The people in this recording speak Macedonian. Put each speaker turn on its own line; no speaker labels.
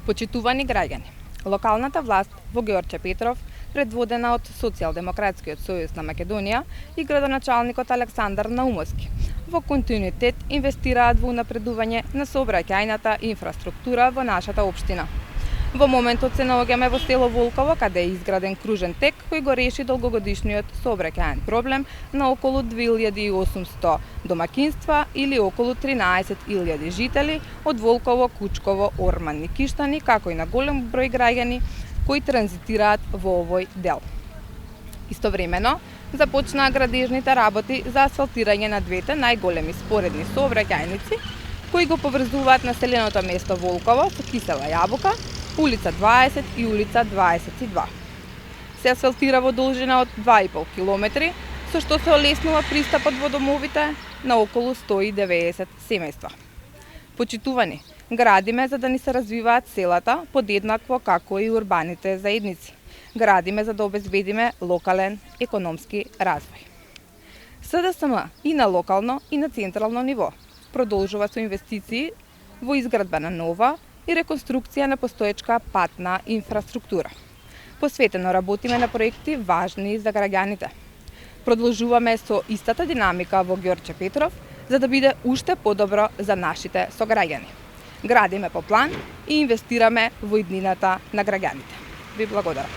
Почитувани граѓани, локалната власт во Ѓорче Петров, предводена од Социјалдемократскиот сојуз на Македонија и градоначалникот Александар Наумовски, во континуитет инвестираат во унапредување на сообраќајната инфраструктура во нашата општина. Во моментот се наоѓаме во село Волково, каде е изграден кружен тек кој го реши долгогодишниот сообраќајен проблем на околу 2800 домакинства или околу 13.000 жители од Волково, Кучково, Орман и Киштани, како и на голем број граѓани кои транзитираат во овој дел. Истовремено, започнаа градежните работи за асфалтирање на двете најголеми споредни сообраќајници кои го поврзуваат населеното место Волково со Кисела Јабука, улица 20 и улица 22. Се асфалтира во должина од 2,5 километри, со што се олеснува пристапот во домовите на околу 190 семејства. Почитувани, градиме за да ни се развиваат селата подеднакво како и урбаните заедници. Градиме за да обезбедиме локален економски развој. СДСМ и на локално и на централно ниво продолжува со инвестиции во изградба на нова и реконструкција на постоечка патна инфраструктура. Посветено работиме на проекти важни за граѓаните. Продолжуваме со истата динамика во Ѓорче Петров за да биде уште подобро за нашите сограѓани. Градиме по план и инвестираме во иднината на граѓаните. Ви благодарам.